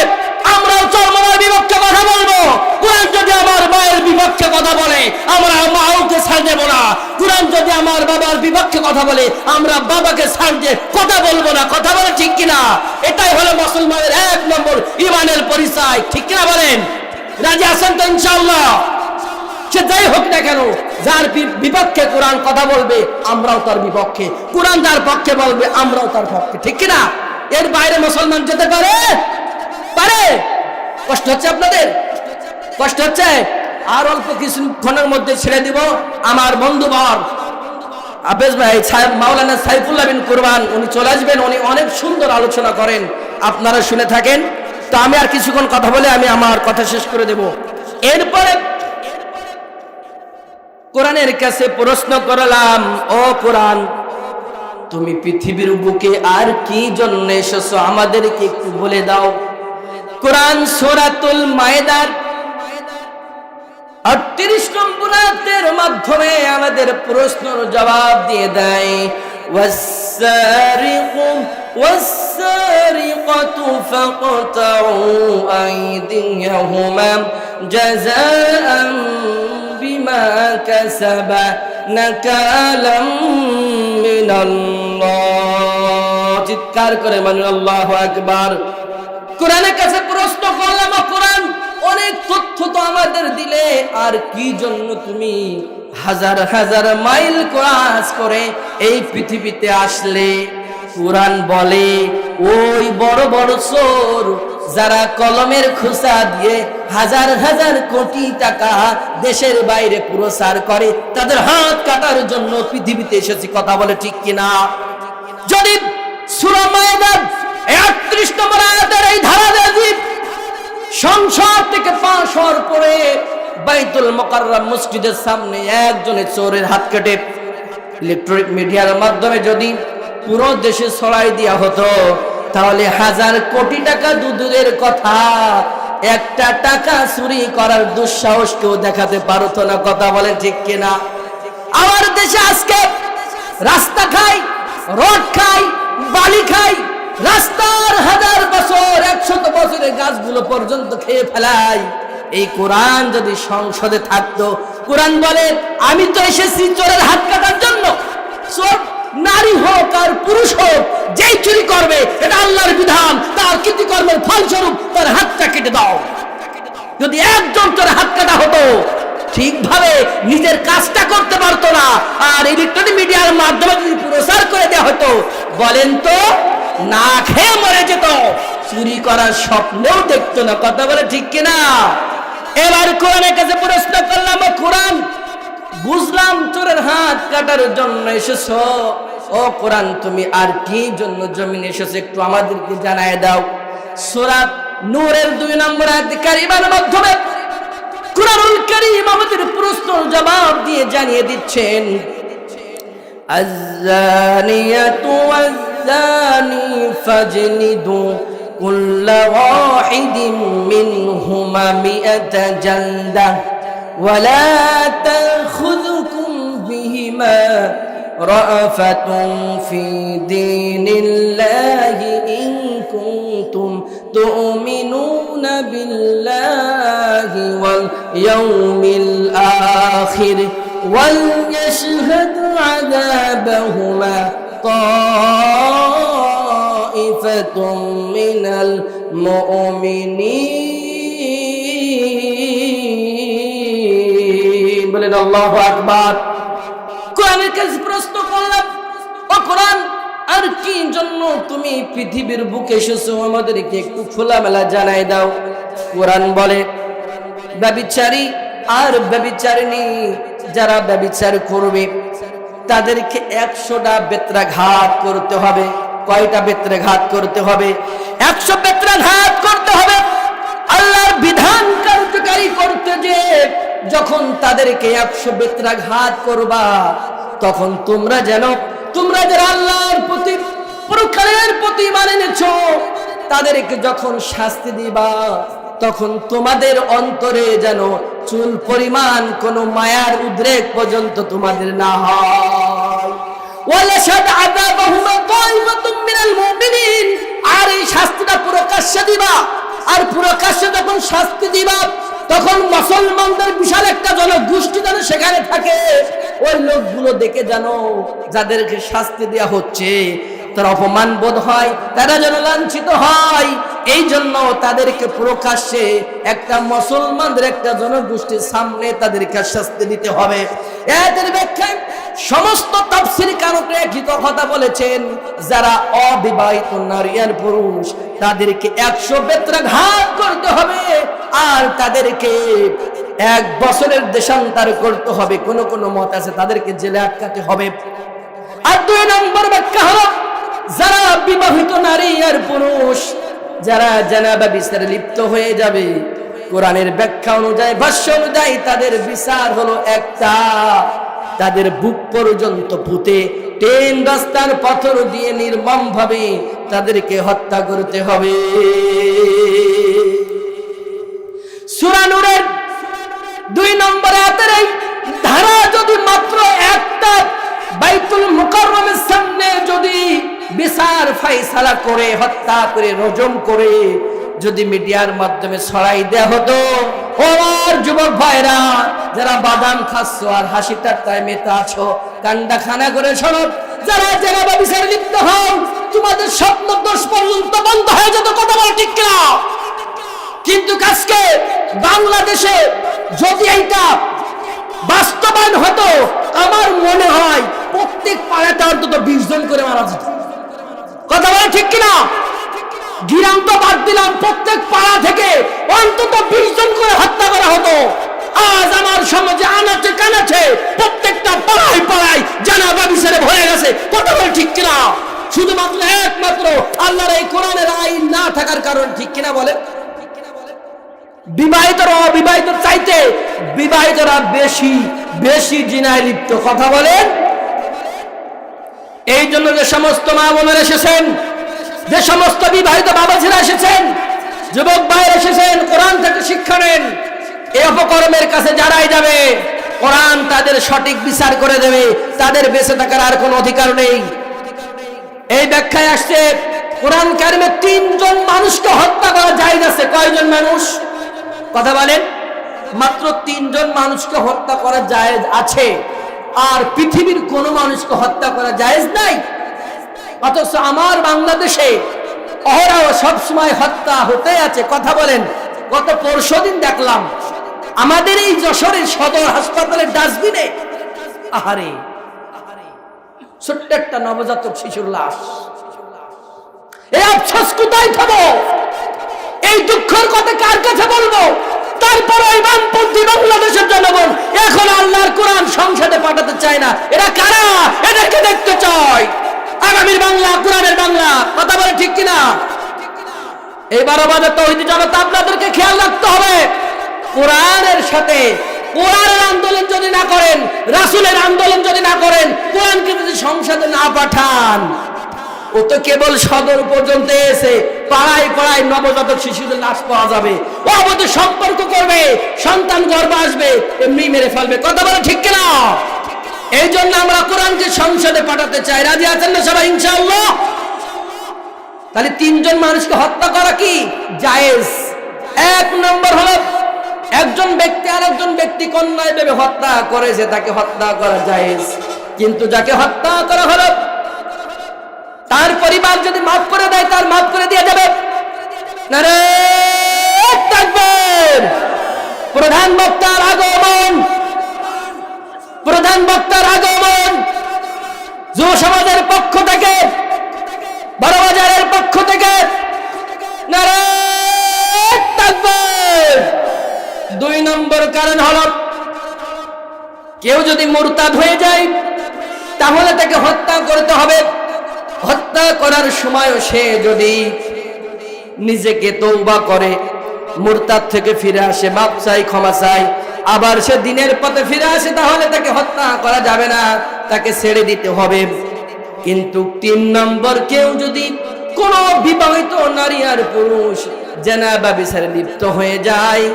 আমরাও চরমনার বিপক্ষে কথা বলবো। কোরআন যদি আমার মায়ের বিপক্ষে কথা বলে, আমরা মাকে ছাড় দেব না। কোরআন যদি আমার বাবার বিপক্ষে কথা বলে, আমরা বাবাকে ছাড় দিয়ে কথা বলবো না, কথা বলে ঠিক কিনা? এটাই হলো মুসলমানের 1 নম্বর ঈমানের পরিচয়, ঠিক কিনা বলেন? রাজি আছেন তো ইনশাআল্লাহ? সে যাই হোক না কেন, যার বিপক্ষে কোরআন কথা বলবে আমরাও তার বিপক্ষে, কোরআন যার পক্ষে বলবে আমরাও তার পক্ষে, ঠিক কিনা? এর বাইরে মুসলমান যেতে পারে? পারে? কষ্ট হচ্ছে আপনাদের? কষ্ট হচ্ছে? আর অল্প কিছুক্ষণের মধ্যে ছেড়ে দিব আমার বন্ধুবর আবেজ ভাই মাওলানা সাইফুল্লাহ বিন কুরবান, উনি চলে আসবেন। উনি অনেক সুন্দর আলোচনা করেন, আপনারা শুনে থাকেন। তো আমি আর কিছুক্ষণ কথা বলে আমি আমার কথা শেষ করে দেব। এরপরে কোরআনের কাছে প্রশ্ন করলাম, ও কোরআন, তুমি পৃথিবীর বুকে আর কি জন্য এসেছো আমাদেরকে একটু বলে দাও। কোরআন সূরাতুল মায়েদার 38 নম্বর আয়াতের মাধ্যমে আমাদের প্রশ্নের জবাব দিয়ে দেয়, ওয়াস-সারিকু ওয়াস-সারিকাতু ফাকতাউ আইদিয়াহুমা জাযাআন বিমা কাসাবা নাকালাম মিনাল্লাহ। চিৎকার করে বলুন আল্লাহু আকবার। কোরআনের কাছে প্রশ্ন করলাম, কোরআন অনেক তথ্য তো আমাদের দিলে, আর কি জন্য তুমি হাজার হাজার মাইল ক্রস করে এই পৃথিবীতে আসলে? কোরআন বলে, ওই বড় বড় চোর যারা কলমের খোসা দিয়ে হাজার হাজার কোটি টাকা দেশের বাইরে প্রচার করে, তাদের হাত কাটার জন্য পৃথিবীতে এসেছি, কথা বলে ঠিক কিনা? যদি সূরা মায়েদার 38 নম্বর আয়াতের এই ধারা দেখি, সংসার থেকে পাশ হওয়ার পরে বাইতুল মুকাররম মসজিদের সামনে একজনের চোরের হাত কেটে ইলেকট্রনিক মিডিয়ার মাধ্যমে যদি পুরো দেশে ছড়াই দেওয়া হতো, তাহলে হাজার কোটি টাকা দূরের কথা, একটা টাকা চুরি করার দুঃসাহস কেউ দেখাতে পারতো না, কথা বলে ঠিক কিনা? আমার দেশে আজকে রাস্তা খাই, রড খাই, বালি খাই, রাস্তার হাজার বছর 100 বছরের গাছগুলো পর্যন্ত খেয়ে ফেলাই। এই কোরআন যদি সংসদে থাকতো, কোরআন বলে আমি তো এসেছি চোরের হাত কাটার জন্য। চোর নারী হোক আর পুরুষ হোক, যেই চুরি করবে এটা আল্লাহর বিধান, তার কৃতিকর্মের ফলস্বরূপ তার হাতটা কেটে দাও। যদি একজন তোর হাত কাটা হতো, ঠিকভাবে নিজের কাজটা করতে পারতো না, আর ইলেকট্রনিক মিডিয়ার মাধ্যমে যদি প্রচার করে দেওয়া হতো, বলেন তো না খেয়ে মরে যেত, চুরি করার স্বপ্নেও দেখতো না, কথা বলে ঠিক কিনা? এবার কোরআনের কাছে প্রশ্ন করলাম, কোরআন বুঝলাম চোরের হাত কাটার জন্য এসেছো। ও কোরআন, তুমি আর কি জন্য জমিনে এসেছো একটু আমাদেরকে জানায় দাও। সূরা নূরের 2 নম্বর আয়াত কারিমার মাধ্যমে কুরআনুল কারীম আমাদের প্রশ্নের জবাব দিয়ে জানিয়ে দিচ্ছেন, আয-যানিয়াতু ওয়াজ-যানি ফাজলিদু কুল্লা ওয়াহিদিন মিনহুমা মিআতা জালদাহ ওয়া লা তাখুযুকুম বিহিমা রাআফাতুন ফি দীনিল্লাহি ইন কুনতুম তু'মিনুনা বিল্লাহি ওয়াল ইয়াউমিল আখির ওয়াল ইয়াশহাদু আযাবাহুমা তা'iফাতুম মিনাল মুমিনিন। বলেন আল্লাহু আকবার। কোরআনের কাছে প্রশ্ন করলাম, ও কোরআন, আর কি জন্য তুমি পৃথিবীর বুকে এসেছো আমাদেরকে একটু খোলামেলা জানাই দাও। কোরআন বলে, ব্যভিচারী আর ব্যভিচারিণী যারা ব্যভিচার করবে তাদেরকে 100টা বেত্রাঘাত করতে হবে। কয়টা বেত্রাঘাত করতে হবে? 100 বেত্রাঘাত করতে হবে। আল্লাহর বিধান কার্যকারী করতে যে যখন তাদেরকে 100 বেত্রাঘাত করবা, তখন তোমরা যারা আল্লাহর প্রতি পরকালের প্রতি মানে এনেছো, তাদেরকে যখন শাস্তি দিবা, তখন তোমাদের অন্তরে যেন চুল পরিমাণ কোন মায়ার উদ্রেক পর্যন্ত তোমাদের না হয়। ওয়ালাশাদ আযাবাহুমা তা'iফাতুম মিনাল মুমিনিন। আর এই শাস্তিটা প্রকাশ্যে দিবা, আর প্রকাশ্যে যখন শাস্তি দিবা, তখন মুসলমানদের বিশাল একটা জনগোষ্ঠী যেন সেখানে থাকে, ওই লোকগুলো দেখে যেন যাদেরকে শাস্তি দেওয়া হচ্ছে তারা অপমান বোধ হয়, তারা যেন লাঞ্ছিত হয়। এই জন্য তাদেরকে প্রকাশ্যে একটা মুসলমানদের একটা জনগোষ্ঠীর সামনে তাদেরকে শাস্তি দিতে হবে। এদের ব্যাখ্যায় সমস্ত তাফসীর কারকরা একই কথা বলেছেন, যারা অবিবাহিত নারী আর পুরুষ তাদেরকে 100 বেত্রাঘাত করতে হবে, আর তাদেরকে 1 বছরের দেশান্তর করতে হবে। কোন কোন মত আছে তাদেরকে জেলে আটকাতে হবে। আর 2 নম্বর ব্যাখ্যা হলো, যারা বিবাহিত নারী আর পুরুষ যারা জানাবা বিচারে লিপ্ত হয়ে যাবে, কোরআনের ব্যাখ্যা অনুযায়ী, ভাষ্য অনুযায়ী তাদের বিচার হলো একটা, তাদের বুক পর্যন্ত পুঁতে 10 রাস্তার পাথর দিয়ে নির্মম ভাবে তাদেরকে হত্যা করতে হবে। সূরা নূরের 2 নম্বর আয়াতের এই ধারা যদি মাত্র একটা বাইতুল মুকাররমের সামনে যদি বিচার ফায়সালা করে হত্যা করে রজম করে যদি মিডিয়ার মাধ্যমে ছড়াই দেয়া হতো, ও আর যুবক ভাইরা যারা বাদাম খাচ্ছো আর হাসি ঠাট্টায় মেতে আছো, কান্ডা খানা করে শোনো, যারা জেনাবা বিচারে লিপ্ত হও, তোমাদের স্বপ্ন দোষ পর্যন্ত বন্ধ হয়ে যেত। কথা বল ঠিক কিনা? কিন্তু আজকে বাংলাদেশে যদি এইটা বাস্তবায়ন হতো, আমার মনে হয় প্রত্যেক পাড়াতে অন্তত 20 জন করে মারা যেত। কথা বলে ঠিক কিনা? গিরাম তো বাদ দিলাম, প্রত্যেক পাড়া থেকে অন্তত 20 জন করে হত্যা করা হতো। আজ আমার সমাজে আনাচে কানাচে প্রত্যেকটা পাড়ায় পাড়ায় জানাবা বিচারে ভরে গেছে। কথা বলে ঠিক কিনা? শুধুমাত্র একমাত্র আল্লাহর এই কোরআনের আইন না থাকার কারণ, ঠিক কিনা বলে? বিবাহিতরা অবিবাহিত চাইতে বিবাহিতরা বেশি বেশি জিনায় লিপ্ত। কথা বলেন। এই জন্য যে সমস্ত মা বোনেরা এসেছেন, যে সমস্ত বিবাহিত বাবাজিরা এসেছেন, যুবক ভাইরা এসেছেন, কোরআন থেকে শিক্ষা নেন। এই অপকর্মের কাছে যারাই যাবে, কোরআন তাদের সঠিক বিচার করে দেবে, তাদের বেঁচে থাকার আর কোনো অধিকার নেই। এই ব্যাখ্যায় আসছে, কোরআন কারিমে 3 জন মানুষকে হত্যা করা জায়েজ আছে। কয়জন মানুষ? কথা বলেন। মাত্র 3 জন মানুষকে হত্যা করা জায়েজ আছে, আর পৃথিবীর কোন মানুষকে হত্যা করা জায়েজ নাই। অথচ আমার বাংলাদেশে অহরহ সবসময় হত্যা হতে আছে। কথা বলেন। গত পরশুদিন দেখলাম আমাদের এই যশোরের সদর হাসপাতালের ডাস্টবিনে, আহারে, ছোট্ট একটা নবজাতক শিশুর লাশ। এই আফসোস কোথায় খাবো? এই দুঃখের কথা কার কাছে বলবো? তারপরে বামপন্থী বাংলাদেশের জনগণ এখন আল্লাহর কোরআন সংসদে পাঠাতে চায় না। এরা কারা? এদেরকে দেখতে চাই আগামীর বাংলা, কোরআনের বাংলা। কথা বলে ঠিক কিনা? এই 12 বাজে তৌহিদি জনতা, আপনাদেরকে খেয়াল রাখতে হবে। কোরআনের সাথে কোরআনের আন্দোলন যদি না করেন, রাসূলের আন্দোলন যদি না করেন, কোরআনকে যদি সংসদে না পাঠান, ও তো কেবল সদর পর্যন্ত এসে পাড়ায় পাড়ায় নবজাতক শিশুদের লাশ পাওয়া যাবে, ও আমাদের সম্পর্ক করবে, সন্তান গর্ভ আসবে, এমনি মেরে ফেলবে। কথা বলে ঠিক কিনা? এই জন্য আমরা কোরআনকে সংসদে পাঠাতে চাই। রাজি আছেন না সবাই ইনশাআল্লাহ? তাহলে 3 জন মানুষকে হত্যা করা কি জায়েজ? 1 নম্বর হলো একজন ব্যক্তি আরেকজন ব্যক্তি অন্যায় ভেবে হত্যা করেছে, তাকে হত্যা করা জায়েজ। কিন্তু যাকে হত্যা করা হলো তার পরিবার যদি মাফ করে দেয়, তার মাফ করে দেওয়া যাবে। নারে তাকবীর! প্রধান বক্তার আগমন, প্রধান বক্তার আগমন। যুব সমাজের পক্ষ থেকে, বড় বাজারের পক্ষ থেকে নারে তাকবীর! 2 নম্বর কারণ হলো কেউ যদি মুরতাদ হয়ে যায় তাহলে তাকে হত্যা করতে হবে। হত্যা করার সময়ও সে যদি নিজেকে তওবা করে, মুরতাদ থেকে ফিরে আসে, মাপ চাই, ক্ষমা চাই, আবার সে দিনের পথে ফিরে আসে, তাহলে তাকে হত্যা করা যাবে না, তাকে ছেড়ে দিতে হবে। কিন্তু 3 নম্বর, কেউ যদি কোন বিবাহিত নারী আর পুরুষ জেনা বা বিচারে লিপ্ত হয়ে যায়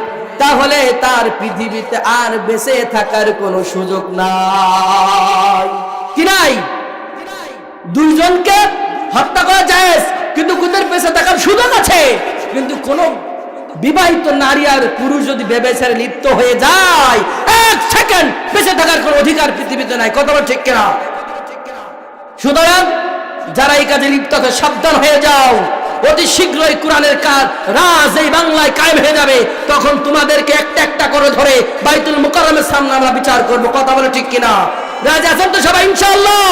তাহলে তার পৃথিবীতে আর বেঁচে থাকার কোনো সুযোগ নাই। কি নাই? 2 জনকে হত্যা করা জায়েজ, কিন্তু কোদের বেঁচে থাকার সুযোগ আছে। কিন্তু কোন বিবাহিত নারী আর পুরুষ যদি ব্যভিচারে লিপ্ত হয়ে যায় 1 সেকেন্ড বেঁচে থাকার কোনো অধিকার পৃথিবীতে নাই। কথা বল ঠিক কিনা? সুতরাং যারা এই কাজে লিপ্ত আছে সাবধান হয়ে যাও। অতি শীঘ্রই কোরআনের কাজ রাজ এই বাংলায় কায়েম হয়ে যাবে। তখন তোমাদেরকে একটা একটা করে ধরে বাইতুল মুকাররমের সামনে আমরা বিচার করব। কথা বলে ঠিক কিনা? রাজি আছেন তো সবাই ইনশাআল্লাহ?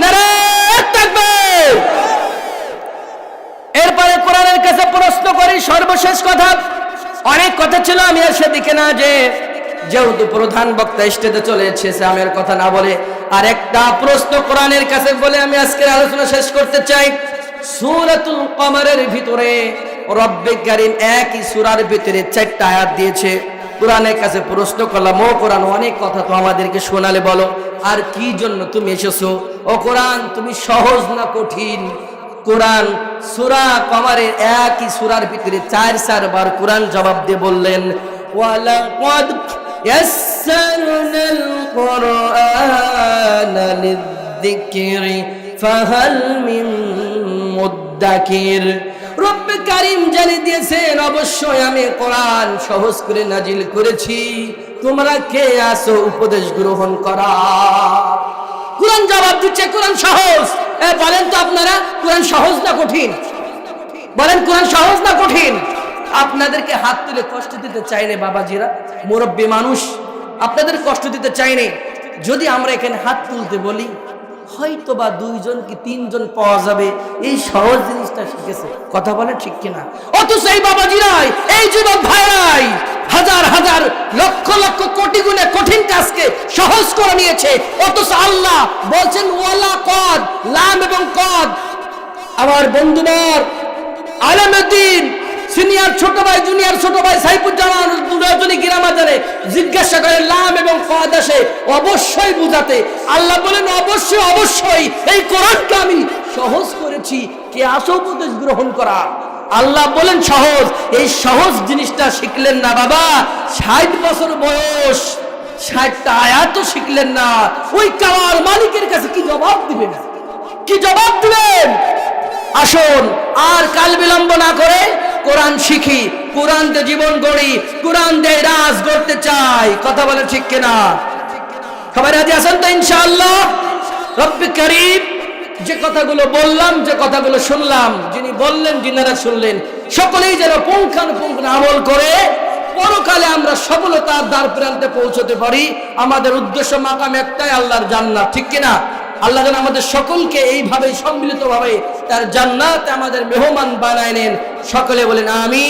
নারে তাকবীর! এরপরে কোরআনের কাছে প্রশ্ন করি, সর্বশেষ কথা। অনেক কথা ছিল, আমি আর সেদিকে না যে, যেহেতু প্রধান বক্তা স্টেজে চলে এসেছে, আমি আর কথা না বলে আর একটা প্রশ্ন কোরআনের কাছে বলে আমি আজকের আলোচনা শেষ করতে চাই। সূরাতুল কমারের ভিতরে রব্বে কারীম একই সূরার ভিতরে 4টা আয়াত দিয়েছে। কোরআনের কাছে প্রশ্ন করলাম, ও কোরআন, অনেক কথা তো আমাদেরকে শোনালে, বলো আর কি জন্য তুমি এসেছো? ও কোরআন, তুমি সহজ না কঠিন? কোরআন সূরা কমারের একই সূরার ভিতরে 4 বার কোরআন জবাব দিয়ে বললেন, ওয়ালাকাদ ইয়াসসারনাল কুরআনা লিযিকরি ফাহাল মিন মুদ্দাকির। রব্বে কারীম জানিয়ে দিয়েছেন, অবশ্যই আমি কোরআন সহজ করে নাজিল করেছি, তোমরা কে আছো উপদেশ গ্রহণ করা? কোরআন জবাব দিচ্ছে কোরআন সহজ। বলেন তো আপনারা, কোরআন সহজ না কঠিন? বলেন, কোরআন সহজ না কঠিন? আপনাদেরকে হাত তুলে কষ্ট দিতে চাইনে বাবাজিরা, মুরব্বী মানুষ, আপনাদের কষ্ট দিতে চাইনে। যদি আমরা এখানে হাত তুলতে বলি, হয়তো বা 2 জন কি 3 জন পাওয়া যাবে এই সহজ জিনিসটা শিখেছে। কথা বলেন ঠিক কিনা? অথচ এই বাবাজিরাই, এই যুবক ভাইরাই হাজার হাজার লক্ষ লক্ষ কোটি গুণে কঠিন কাজকে সহজ করে নিয়েছে। অথচ আল্লাহ বলছেন ওয়ালাকাদ, লাম এবং কদ। আমার বন্ধুবার আলমউদ্দিন, সিনিয়র ছোট ভাই, জুনিয়র ছোট ভাই সাইফুজ্জামান দুজনই গ্রামাজারে জিজ্ঞাসা করে লাম এবং কদ আসে অবশ্যই বুঝাতে। আল্লাহ বলেন অবশ্যই অবশ্যই এই কোরআনকে আমি সহজ করেছি, কে আসো উপদেশ গ্রহণ করা। আল্লাহ বলেন সহজ। এই সহজ জিনিসটা শিখলেন না বাবা, 60 বছর বয়স, 60টা আয়াতও শিখলেন না, ওই কাওয়ার মালিকের কাছে কি জবাব দিবেন? কি জবাব দিবেন? আসুন আর কাল বিলম্ব না করে কোরআন শিখি, কোরআন দিয়ে জীবন গড়ি, কোরআন দিয়ে রাজ গড়তে চাই। কথা বলে ঠিক কিনা? সবাই রাজি আছেন তো ইনশাআল্লাহ? রব্বে কারীম যে কথাগুলো বললাম, যে কথাগুলো শুনলাম, যিনি বললেন, যিনারা শুনলেন, সকলেই যেন পুঙ্খানুপুঙ্খ আমল করে পরকালে আমরা সফলতার দ্বার প্রান্তে পৌঁছতে পারি। আমাদের উদ্দেশ্য মাকাম একটাই, আল্লাহর জান্নাত। ঠিক কিনা? আল্লাহ যেন আমাদের সকলকে এইভাবে সম্মিলিতভাবে তার জান্নাতে আমাদের মেহমান বানায় নেন। সকলে বলেন আমিন।